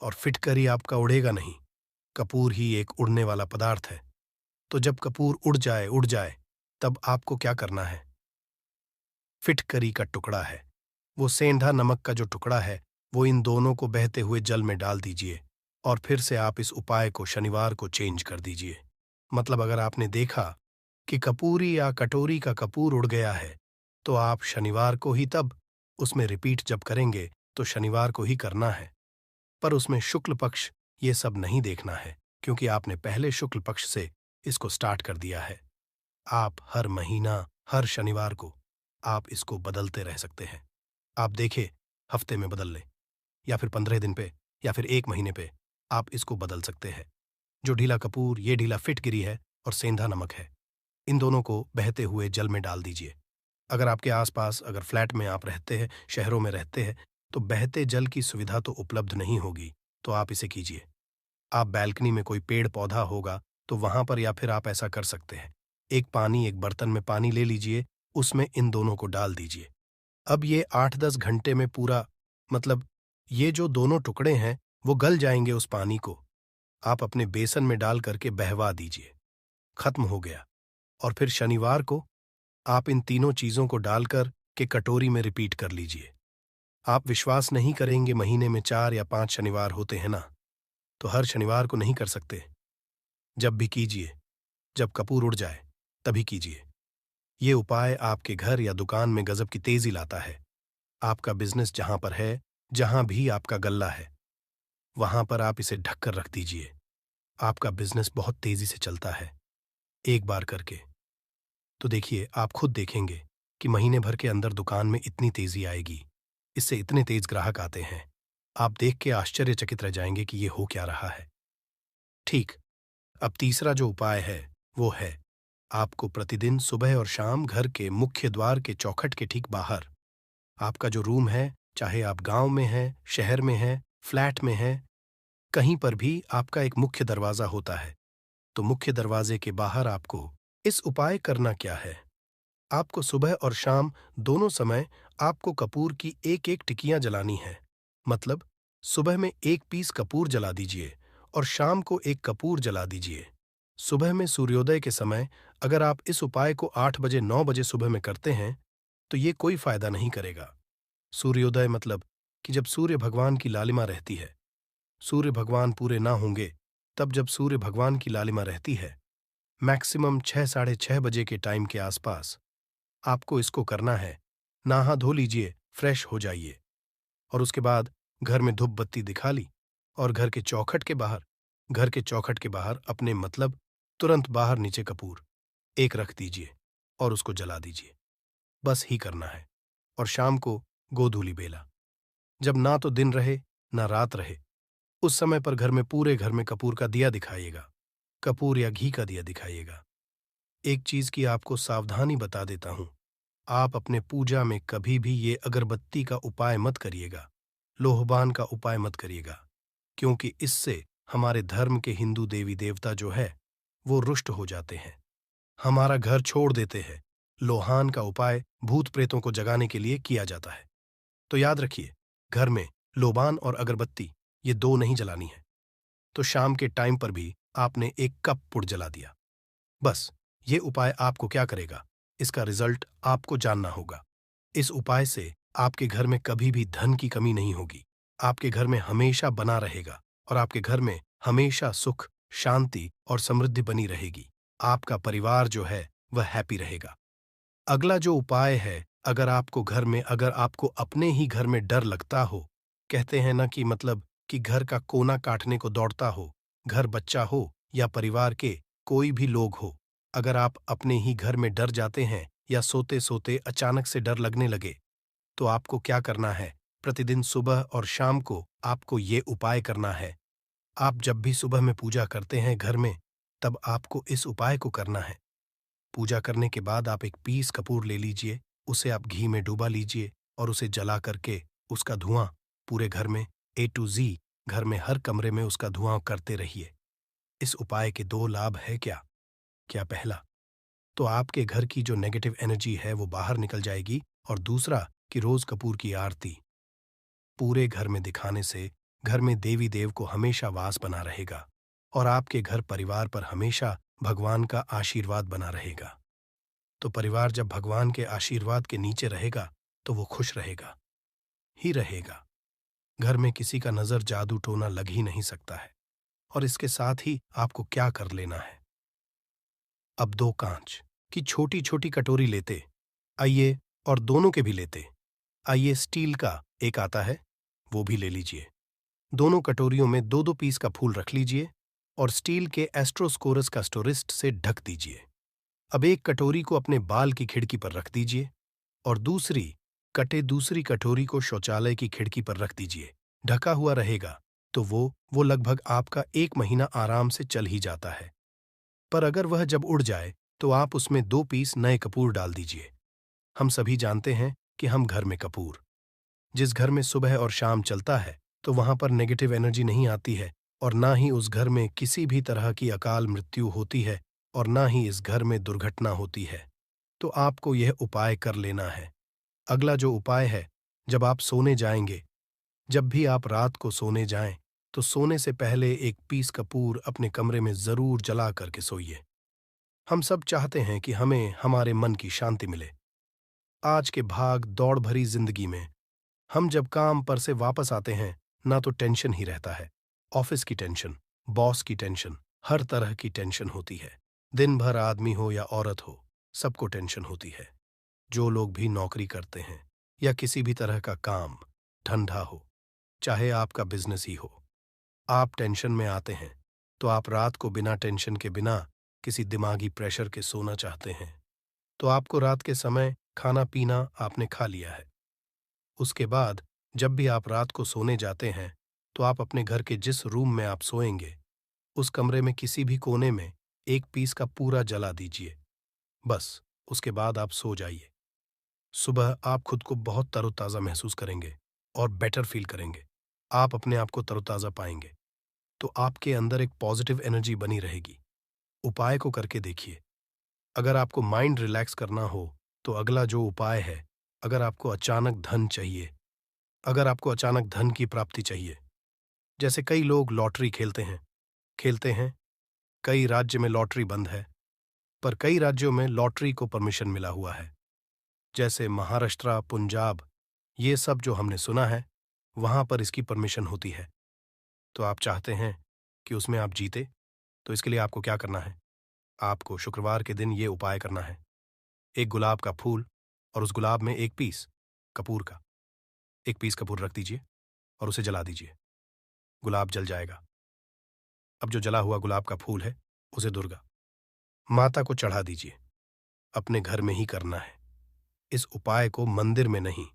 और फिटकरी आपका उड़ेगा नहीं, कपूर ही एक उड़ने वाला पदार्थ है। तो जब कपूर उड़ जाए, तब आपको क्या करना है, फिटकरी का टुकड़ा है, वो सेंधा नमक का जो टुकड़ा है, वो इन दोनों को बहते हुए जल में डाल दीजिए और फिर से आप इस उपाय को शनिवार को चेंज कर दीजिए। मतलब अगर आपने देखा कि कपूरी या कटोरी का कपूर उड़ गया है, तो आप शनिवार को ही तब उसमें रिपीट जब करेंगे तो शनिवार को ही करना है। पर उसमें शुक्ल पक्ष ये सब नहीं देखना है, क्योंकि आपने पहले शुक्ल पक्ष से इसको स्टार्ट कर दिया है। आप हर महीना, हर शनिवार को आप इसको बदलते रह सकते हैं। आप देखिए, हफ्ते में बदल लें, या फिर 15 दिन पे, या फिर 1 महीने पे आप इसको बदल सकते हैं। जो ढीला कपूर, ये ढीला फिटगिरी है और सेंधा नमक है, इन दोनों को बहते हुए जल में डाल दीजिए। अगर आपके आसपास, अगर फ्लैट में आप रहते हैं, शहरों में रहते हैं, तो बहते जल की सुविधा तो उपलब्ध नहीं होगी, तो आप इसे कीजिए। आप बैल्कनी में कोई पेड़ पौधा होगा तो वहां पर, या फिर आप ऐसा कर सकते हैं, एक बर्तन में पानी ले लीजिए, उसमें इन दोनों को डाल दीजिए। अब ये 8-10 घंटे में पूरा, मतलब ये जो दोनों टुकड़े हैं वो गल जाएंगे उस पानी को। आप अपने बेसन में डाल करके बहवा दीजिए। खत्म हो गया। और फिर शनिवार को आप इन तीनों चीजों को डालकर के कटोरी में रिपीट कर लीजिए। आप विश्वास नहीं करेंगे, महीने में 4 या 5 शनिवार होते हैं ना, तो हर शनिवार को नहीं कर सकते। जब भी कीजिए, जब कपूर उड़ जाए तभी कीजिए। ये उपाय आपके घर या दुकान में गजब की तेजी लाता है। आपका बिजनेस जहां पर है, जहां भी आपका गल्ला है, वहां पर आप इसे ढक कर रख दीजिए। आपका बिजनेस बहुत तेजी से चलता है। एक बार करके तो देखिए, आप खुद देखेंगे कि महीने भर के अंदर दुकान में इतनी तेजी आएगी, इससे इतने तेज ग्राहक आते हैं। आप देख के आश्चर्यचकित रह जाएंगे कि ये हो क्या रहा है। ठीक। अब तीसरा जो उपाय है वो है, आपको प्रतिदिन सुबह और शाम घर के मुख्य द्वार के चौखट के ठीक बाहर, आपका जो रूम है, चाहे आप गांव में हैं, शहर में हैं, फ्लैट में हैं, कहीं पर भी आपका एक मुख्य दरवाजा होता है। तो मुख्य दरवाजे के बाहर आपको इस उपाय करना क्या है। आपको सुबह और शाम दोनों समय आपको कपूर की एक एक टिकियां जलानी है। मतलब सुबह में 1 पीस कपूर जला दीजिए और शाम को 1 कपूर जला दीजिए। सुबह में सूर्योदय के समय अगर आप इस उपाय को 8 बजे 9 बजे सुबह में करते हैं तो ये कोई फायदा नहीं करेगा। सूर्योदय मतलब कि जब सूर्य भगवान की लालिमा रहती है, सूर्य भगवान पूरे ना होंगे तब जब सूर्य भगवान की लालिमा रहती है, मैक्सिमम 6 साढ़े 6 बजे के टाइम के आसपास आपको इसको करना है। नहा धो लीजिए, फ्रेश हो जाइए और उसके बाद घर में धूप बत्ती दिखा ली और घर के चौखट के बाहर अपने, मतलब तुरंत बाहर नीचे कपूर एक रख दीजिए और उसको जला दीजिए। बस ही करना है। और शाम को गोधूली बेला, जब ना तो दिन रहे ना रात रहे, उस समय पर घर में, पूरे घर में कपूर का दिया दिखाइएगा। कपूर या घी का दिया दिखाइएगा। एक चीज की आपको सावधानी बता देता हूं, आप अपने पूजा में कभी भी ये अगरबत्ती का उपाय मत करिएगा, लोहबान का उपाय मत करिएगा, क्योंकि इससे हमारे धर्म के हिंदू देवी देवता जो है वो रुष्ट हो जाते हैं, हमारा घर छोड़ देते हैं। लोहान का उपाय भूत प्रेतों को जगाने के लिए किया जाता है। तो याद रखिए, घर में लोबान और अगरबत्ती ये 2 नहीं जलानी है। तो शाम के टाइम पर भी आपने 1 कप पुड़ जला दिया। बस ये उपाय आपको क्या करेगा, इसका रिजल्ट आपको जानना होगा। इस उपाय से आपके घर में कभी भी धन की कमी नहीं होगी, आपके घर में हमेशा बना रहेगा और आपके घर में हमेशा सुख, शांति और समृद्धि बनी रहेगी। आपका परिवार जो है वह हैप्पी रहेगा। अगला जो उपाय है, अगर आपको अपने ही घर में डर लगता हो, कहते हैं ना कि मतलब कि घर का कोना काटने को दौड़ता हो, घर बच्चा हो या परिवार के कोई भी लोग हो, अगर आप अपने ही घर में डर जाते हैं या सोते सोते अचानक से डर लगने लगे, तो आपको क्या करना है, प्रतिदिन सुबह और शाम को आपको ये उपाय करना है। आप जब भी सुबह में पूजा करते हैं घर में, तब आपको इस उपाय को करना है। पूजा करने के बाद आप 1 पीस कपूर ले लीजिए, उसे आप घी में डुबा लीजिए और उसे जला करके उसका धुआं पूरे घर में, A to Z, घर में हर कमरे में उसका धुआं करते रहिए। इस उपाय के 2 लाभ है क्या? क्या पहला, तो आपके घर की जो नेगेटिव एनर्जी है वो बाहर निकल जाएगी, और दूसरा कि रोज कपूर की आरती पूरे घर में दिखाने से घर में देवी देव को हमेशा वास बना रहेगा और आपके घर परिवार पर हमेशा भगवान का आशीर्वाद बना रहेगा। तो परिवार जब भगवान के आशीर्वाद के नीचे रहेगा तो वो खुश रहेगा ही रहेगा। घर में किसी का नजर जादू टोना लग ही नहीं सकता है। और इसके साथ ही आपको क्या कर लेना है, अब 2 कांच की छोटी छोटी कटोरी लेते आइए और दोनों के भी लेते। आइए स्टील का एक आता है, वो भी ले लीजिए। दोनों कटोरियों में दो दो पीस का फूल रख लीजिए और स्टील के एस्ट्रोस्कोरस का स्टोरिस्ट से ढक दीजिए। अब एक कटोरी को अपने बाल की खिड़की पर रख दीजिए और दूसरी कटोरी को शौचालय की खिड़की पर रख दीजिए। ढका हुआ रहेगा तो वो लगभग आपका 1 महीना आराम से चल ही जाता है। पर अगर वह जब उड़ जाए तो आप उसमें 2 पीस नए कपूर डाल दीजिए। हम सभी जानते हैं कि हम घर में कपूर, जिस घर में सुबह और शाम चलता है तो वहां पर नेगेटिव एनर्जी नहीं आती है और ना ही उस घर में किसी भी तरह की अकाल मृत्यु होती है और ना ही इस घर में दुर्घटना होती है। तो आपको यह उपाय कर लेना है। अगला जो उपाय है, जब आप सोने जाएंगे, जब भी आप रात को सोने जाएं, तो सोने से पहले 1 पीस कपूर अपने कमरे में जरूर जला करके सोइए। हम सब चाहते हैं कि हमें हमारे मन की शांति मिले। आज के भाग दौड़ भरी जिंदगी में हम जब काम पर से वापस आते हैं ना तो टेंशन ही रहता है। ऑफिस की टेंशन, बॉस की टेंशन, हर तरह की टेंशन होती है। दिन भर आदमी हो या औरत हो, सबको टेंशन होती है। जो लोग भी नौकरी करते हैं या किसी भी तरह का काम धंधा हो, चाहे आपका बिजनेस ही हो, आप टेंशन में आते हैं तो आप रात को बिना टेंशन के, बिना किसी दिमागी प्रेशर के सोना चाहते हैं। तो आपको रात के समय खाना पीना आपने खा लिया है। उसके बाद जब भी आप रात को सोने जाते हैं तो आप अपने घर के जिस रूम में आप सोएंगे उस कमरे में किसी भी कोने में 1 पीस का पूरा जला दीजिए। बस उसके बाद आप सो जाइए। सुबह आप खुद को बहुत तरोताज़ा महसूस करेंगे और बेटर फील करेंगे। आप अपने आप को तरोताज़ा पाएंगे तो आपके अंदर एक पॉजिटिव एनर्जी बनी रहेगी। उपाय को करके देखिए। अगर आपको माइंड रिलैक्स करना हो तो अगला जो उपाय है, अगर आपको अचानक धन चाहिए, अगर आपको अचानक धन की प्राप्ति चाहिए, जैसे कई लोग लॉटरी खेलते हैं, कई राज्य में लॉटरी बंद है, पर कई राज्यों में लॉटरी को परमिशन मिला हुआ है, जैसे महाराष्ट्र, पंजाब, ये सब जो हमने सुना है, वहां पर इसकी परमिशन होती है। तो आप चाहते हैं कि उसमें आप जीते, तो इसके लिए आपको क्या करना है? आपको शुक्रवार के दिन ये उपाय करना है। एक गुलाब का फूल और उस गुलाब में 1 पीस कपूर का, 1 पीस कपूर रख दीजिए और उसे जला दीजिए। गुलाब जल जाएगा। अब जो जला हुआ गुलाब का फूल है उसे दुर्गा माता को चढ़ा दीजिए। अपने घर में ही करना है। इस उपाय को मंदिर में नहीं,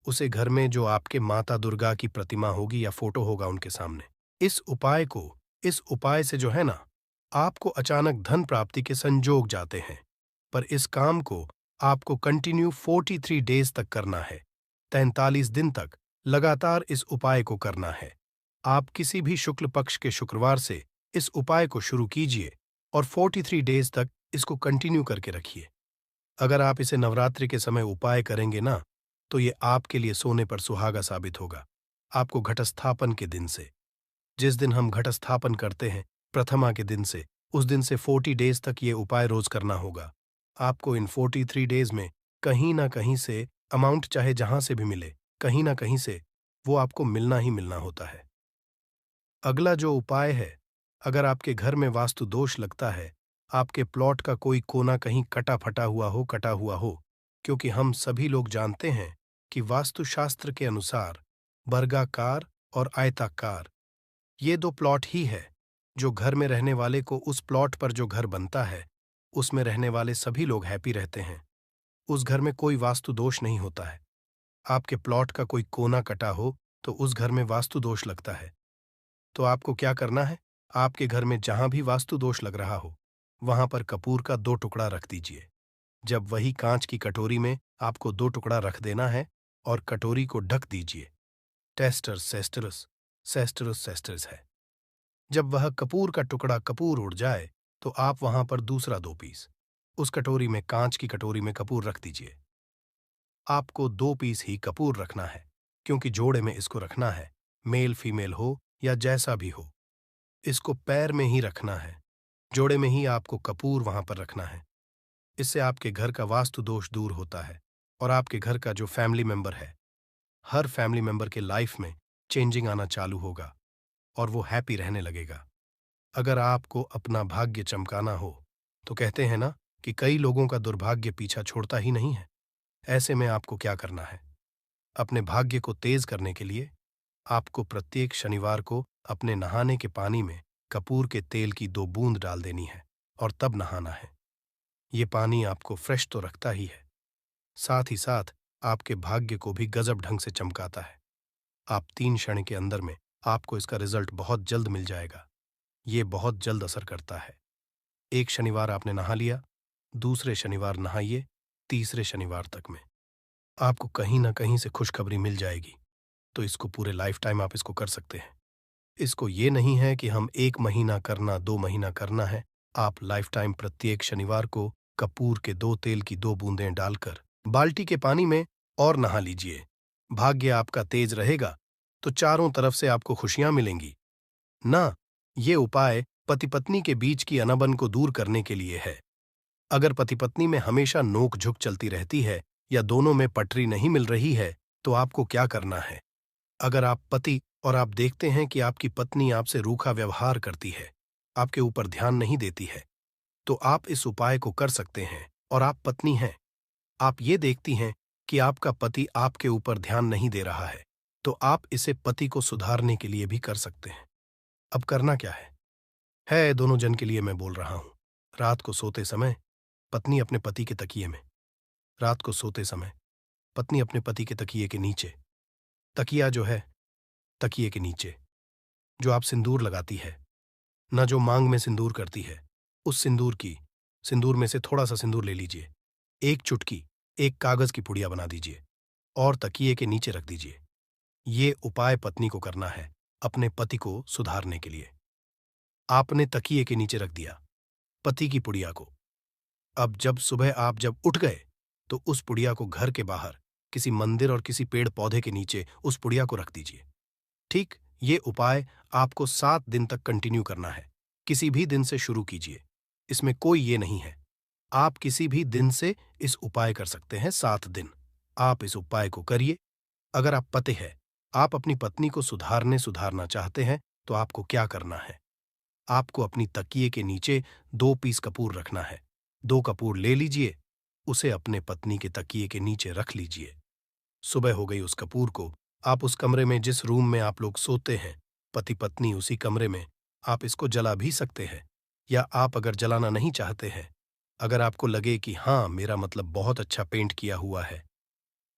उसे घर में जो आपके माता दुर्गा की प्रतिमा होगी या फोटो होगा उनके सामने। इस उपाय से जो है ना, आपको अचानक धन प्राप्ति के संजोग जाते हैं। पर इस काम को आपको कंटिन्यू 43 डेज तक करना है। 43 दिन तक लगातार इस उपाय को करना है। आप किसी भी शुक्ल पक्ष के शुक्रवार से इस उपाय को शुरू कीजिए और 43 डेज तक इसको कंटिन्यू करके रखिए। अगर आप इसे नवरात्रि के समय उपाय करेंगे ना, तो ये आपके लिए सोने पर सुहागा साबित होगा। आपको घटस्थापन के दिन से, जिस दिन हम घटस्थापन करते हैं, प्रथमा के दिन से, उस दिन से 40 डेज तक ये उपाय रोज करना होगा। आपको इन 43 डेज में कहीं ना कहीं से अमाउंट, चाहे जहां से भी मिले, कहीं ना कहीं से वो आपको मिलना ही मिलना होता है। अगला जो उपाय है, अगर आपके घर में वास्तु दोष लगता है, आपके प्लॉट का कोई कोना कहीं कटा हुआ हो, क्योंकि हम सभी लोग जानते हैं कि वास्तुशास्त्र के अनुसार वर्गाकार और आयताकार ये दो प्लॉट ही है जो घर में रहने वाले को, उस प्लॉट पर जो घर बनता है उसमें रहने वाले सभी लोग हैप्पी रहते हैं। उस घर में कोई वास्तु दोष नहीं होता है। आपके प्लॉट का कोई कोना कटा हो तो उस घर में वास्तु दोष लगता है। तो आपको क्या करना है? आपके घर में जहां भी वास्तु दोष लग रहा हो वहां पर कपूर का 2 टुकड़ा रख दीजिए। जब वही कांच की कटोरी में आपको 2 टुकड़ा रख देना है और कटोरी को ढक दीजिए। टेस्टर सेस्टरस सेस्टरस सेस्टरस है। जब वह कपूर का टुकड़ा कपूर उड़ जाए तो आप वहां पर दूसरा 2 पीस उस कटोरी में, कांच की कटोरी में कपूर रख दीजिए। आपको 2 पीस ही कपूर रखना है, क्योंकि जोड़े में इसको रखना है, मेल फीमेल हो या जैसा भी हो, इसको पैर में ही रखना है। जोड़े में ही आपको कपूर वहां पर रखना है। इससे आपके घर का वास्तु दोष दूर होता है और आपके घर का जो फैमिली मेंबर है, हर फैमिली मेंबर के लाइफ में चेंजिंग आना चालू होगा और वो हैप्पी रहने लगेगा। अगर आपको अपना भाग्य चमकाना हो तो कहते हैं ना कि कई लोगों का दुर्भाग्य पीछा छोड़ता ही नहीं है। ऐसे में आपको क्या करना है? अपने भाग्य को तेज करने के लिए आपको प्रत्येक शनिवार को अपने नहाने के पानी में कपूर के तेल की 2 बूंद डाल देनी है और तब नहाना है। ये पानी आपको फ्रेश तो रखता ही है, साथ ही साथ आपके भाग्य को भी गजब ढंग से चमकाता है। आप 3 क्षण के अंदर में आपको इसका रिजल्ट बहुत जल्द मिल जाएगा। ये बहुत जल्द असर करता है। एक शनिवार आपने नहा लिया, दूसरे शनिवार नहाइए, तीसरे शनिवार तक में आपको कहीं ना कहीं से खुशखबरी मिल जाएगी। तो इसको पूरे लाइफ टाइम आप इसको कर सकते हैं। इसको ये नहीं है कि हम 1 महीना करना, 2 महीना करना है। आप लाइफ टाइम प्रत्येक शनिवार को कपूर के 2 तेल की 2 बूंदें डालकर बाल्टी के पानी में और नहा लीजिए। भाग्य आपका तेज रहेगा तो चारों तरफ से आपको खुशियां मिलेंगी ना। ये उपाय पति पत्नी के बीच की अनबन को दूर करने के लिए है। अगर पति पत्नी में हमेशा नोक झुक चलती रहती है या दोनों में पटरी नहीं मिल रही है तो आपको क्या करना है? अगर आप पति और आप देखते हैं कि आपकी पत्नी आपसे रूखा व्यवहार करती है, आपके ऊपर ध्यान नहीं देती है, तो आप इस उपाय को कर सकते हैं। और आप पत्नी हैं, आप ये देखती हैं कि आपका पति आपके ऊपर ध्यान नहीं दे रहा है, तो आप इसे पति को सुधारने के लिए भी कर सकते हैं। अब करना क्या है दोनों जन के लिए मैं बोल रहा हूं। रात को सोते समय पत्नी अपने पति के तकिए में, रात को सोते समय पत्नी अपने पति के तकिए के नीचे, तकिया जो है तकिए के नीचे, जो आप सिंदूर लगाती है न, जो मांग में सिंदूर करती है, उस सिंदूर में से थोड़ा सा सिंदूर ले लीजिए, एक चुटकी एक कागज की पुड़िया बना दीजिए और तकिए के नीचे रख दीजिए। ये उपाय पत्नी को करना है अपने पति को सुधारने के लिए। आपने तकिए के नीचे रख दिया पति की पुड़िया को। अब जब सुबह आप जब उठ गए तो उस पुड़िया को घर के बाहर किसी मंदिर और किसी पेड़ पौधे के नीचे उस पुड़िया को रख दीजिए। ठीक, ये उपाय आपको 7 दिन तक कंटिन्यू करना है। किसी भी दिन से शुरू कीजिए, इसमें कोई ये नहीं है। आप किसी भी दिन से इस उपाय कर सकते हैं। 7 दिन आप इस उपाय को करिए। अगर आप पति हैं, आप अपनी पत्नी को सुधारना चाहते हैं तो आपको क्या करना है? आपको अपनी तकिए के नीचे 2 पीस कपूर रखना है। 2 कपूर ले लीजिए, उसे अपने पत्नी के तकिए के नीचे रख लीजिए। सुबह हो गई उस कपूर को आप उस कमरे में, जिस रूम में आप लोग सोते हैं, पति पत्नी उसी कमरे में, आप इसको जला भी सकते हैं। या आप अगर जलाना नहीं चाहते हैं, अगर आपको लगे कि हाँ मेरा मतलब बहुत अच्छा पेंट किया हुआ है,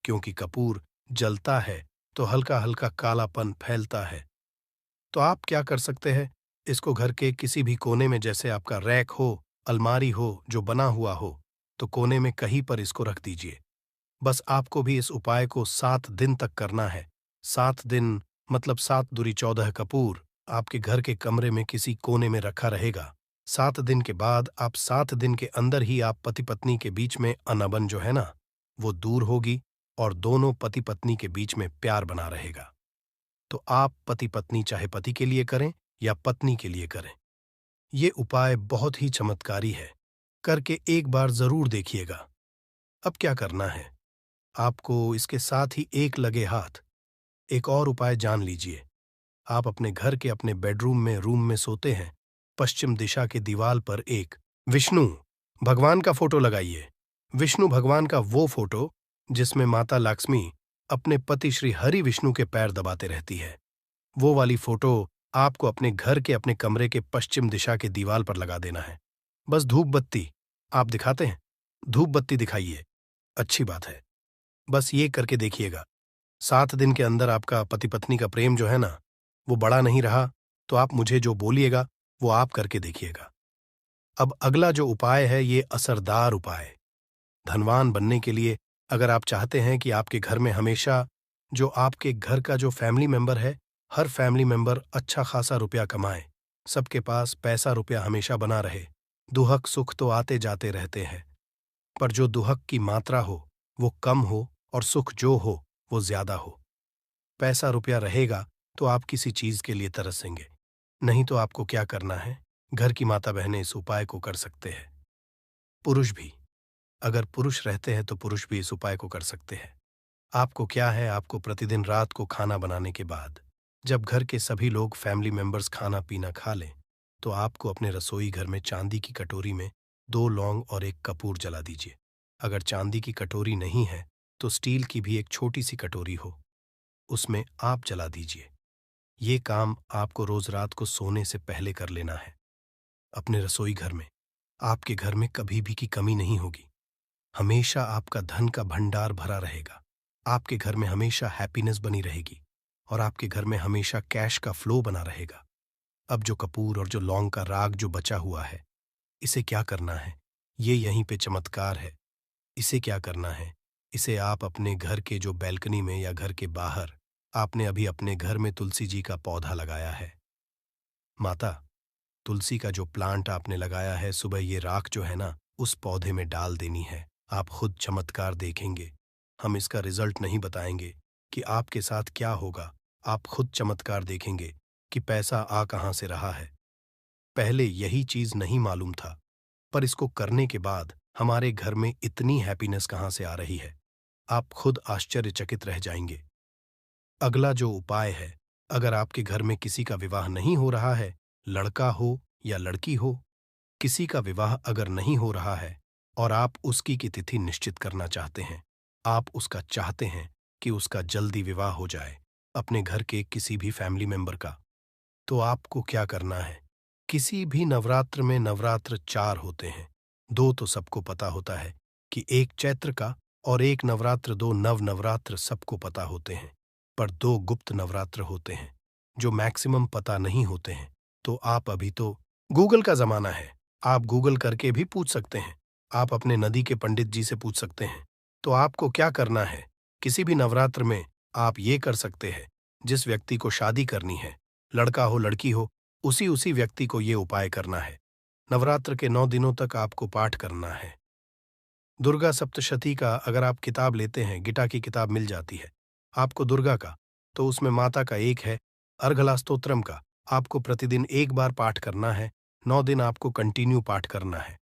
क्योंकि कपूर जलता है तो हल्का हल्का कालापन फैलता है, तो आप क्या कर सकते हैं? इसको घर के किसी भी कोने में, जैसे आपका रैक हो, अलमारी हो जो बना हुआ हो, तो कोने में कहीं पर इसको रख दीजिए। बस आपको भी इस उपाय को 7 दिन तक करना है। 7 दिन मतलब 7 दूरी 14 कपूर आपके घर के कमरे में किसी कोने में रखा रहेगा। 7 दिन के बाद आप 7 दिन के अंदर ही आप पति पत्नी के बीच में अनबन जो है ना, वो दूर होगी और दोनों पति पत्नी के बीच में प्यार बना रहेगा। तो आप पति पत्नी चाहे पति के लिए करें या पत्नी के लिए करें, ये उपाय बहुत ही चमत्कारी है। करके एक बार जरूर देखिएगा। अब क्या करना है? आपको इसके साथ ही एक लगे हाथ एक और उपाय जान लीजिए। आप अपने घर के अपने बेडरूम में, रूम में सोते हैं, पश्चिम दिशा के दीवार पर एक विष्णु भगवान का फोटो लगाइए। विष्णु भगवान का वो फोटो जिसमें माता लक्ष्मी अपने पति श्री हरि विष्णु के पैर दबाते रहती है, वो वाली फोटो आपको अपने घर के अपने कमरे के पश्चिम दिशा के दीवार पर लगा देना है। बस धूप बत्ती आप दिखाते हैं, धूप बत्ती दिखाइए, अच्छी बात है। बस ये करके देखिएगा। 7 दिन के अंदर आपका पति पत्नी का प्रेम जो है ना, वो बड़ा नहीं रहा तो आप मुझे जो बोलिएगा वो आप करके देखिएगा। अब अगला जो उपाय है, ये असरदार उपाय। धनवान बनने के लिए अगर आप चाहते हैं कि आपके घर में हमेशा जो आपके घर का जो फैमिली मेंबर है, हर फैमिली मेंबर अच्छा खासा रुपया कमाए, सबके पास पैसा रुपया हमेशा बना रहे। दुहक सुख तो आते जाते रहते हैं, पर जो दुहक की मात्रा हो वो कम हो और सुख जो हो वो ज्यादा हो। पैसा रुपया रहेगा तो आप किसी चीज के लिए तरसेंगे, नहीं तो आपको क्या करना है? घर की माता बहनें इस उपाय को कर सकते हैं। पुरुष भी, अगर पुरुष रहते हैं तो पुरुष भी इस उपाय को कर सकते हैं। आपको क्या है, आपको प्रतिदिन रात को खाना बनाने के बाद जब घर के सभी लोग फैमिली मेंबर्स खाना पीना खा लें, तो आपको अपने रसोई घर में चांदी की कटोरी में 2 लौंग और 1 कपूर जला दीजिए। अगर चांदी की कटोरी नहीं है तो स्टील की भी एक छोटी सी कटोरी हो, उसमें आप जला दीजिए। ये काम आपको रोज रात को सोने से पहले कर लेना है। अपने रसोई घर में, आपके घर में कभी भी की कमी नहीं होगी। हमेशा आपका धन का भंडार भरा रहेगा। आपके घर में हमेशा हैप्पीनेस बनी रहेगी और आपके घर में हमेशा कैश का फ्लो बना रहेगा। अब जो कपूर और जो लौंग का राग जो बचा हुआ है, इसे क्या करना है? ये यहीं पे चमत्कार है। इसे क्या करना है? इसे आप अपने घर के जो बैल्कनी में या घर के बाहर, आपने अभी अपने घर में तुलसी जी का पौधा लगाया है। माता, तुलसी का जो प्लांट आपने लगाया है, सुबह ये राख जो है ना, उस पौधे में डाल देनी है। आप खुद चमत्कार देखेंगे। हम इसका रिजल्ट नहीं बताएंगे कि आपके साथ क्या होगा। आप खुद चमत्कार देखेंगे कि पैसा आ कहाँ से रहा है। पहले यही चीज नहीं मालूम था, पर इसको करने के बाद हमारे घर में इतनी हैप्पीनेस कहाँ से आ रही है, आप खुद आश्चर्यचकित रह जाएंगे। अगला जो उपाय है, अगर आपके घर में किसी का विवाह नहीं हो रहा है, लड़का हो या लड़की हो, किसी का विवाह अगर नहीं हो रहा है और आप उसकी की तिथि निश्चित करना चाहते हैं, आप उसका चाहते हैं कि उसका जल्दी विवाह हो जाए, अपने घर के किसी भी फैमिली मेंबर का, तो आपको क्या करना है? किसी भी नवरात्र में नवरात्र 4 होते हैं। 2 तो सबको पता होता है कि एक चैत्र का और एक नवरात्र, 2 नव नवरात्र सबको पता होते हैं। पर 2 गुप्त नवरात्र होते हैं, जो मैक्सिमम पता नहीं होते हैं। तो आप अभी तो गूगल का ज़माना है, आप गूगल करके भी पूछ सकते हैं। आप अपने नदी के पंडित जी से पूछ सकते हैं। तो आपको क्या करना है? किसी भी नवरात्र में आप ये कर सकते हैं, जिस व्यक्ति को शादी करनी है, लड़का हो लड़की हो, उसी व्यक्ति को ये उपाय करना है। नवरात्र के 9 दिनों तक आपको पाठ करना है। दुर्गा सप्तशती का अगर आप किताब लेते हैं, गीता की किताब मिल जाती है आपको दुर्गा का, तो उसमें माता का एक है, अर्गला स्तोत्रम का आपको प्रतिदिन एक बार पाठ करना है। 9 दिन आपको कंटिन्यू पाठ करना है।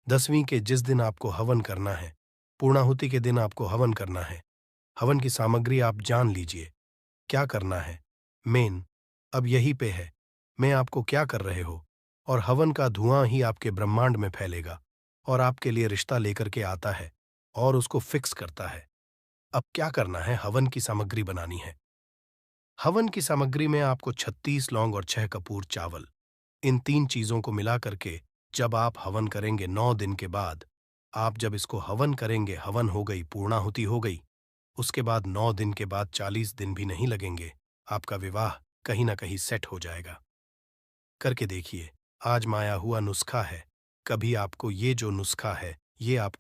10वीं के जिस दिन आपको हवन करना है, पूर्णाहुति के दिन आपको हवन करना है। हवन की सामग्री आप जान लीजिए, क्या करना है। मेन अब यही पे है, मैं आपको क्या कर रहे हो, और हवन का धुआं ही आपके ब्रह्मांड में फैलेगा और आपके लिए रिश्ता लेकर के आता है और उसको फिक्स करता है। अब क्या करना है? हवन की सामग्री बनानी है। हवन की सामग्री में आपको 36 लौंग और 6 कपूर चावल, इन 3 चीजों को मिला करके जब आप हवन करेंगे 9 दिन के बाद, आप जब इसको हवन करेंगे, हवन हो गई, पूर्णाहुति हो गई, उसके बाद 9 दिन के बाद 40 दिन भी नहीं लगेंगे, आपका विवाह कहीं ना कहीं सेट हो जाएगा। करके देखिए, आजमाया हुआ नुस्खा है। कभी आपको ये जो नुस्खा है, ये आप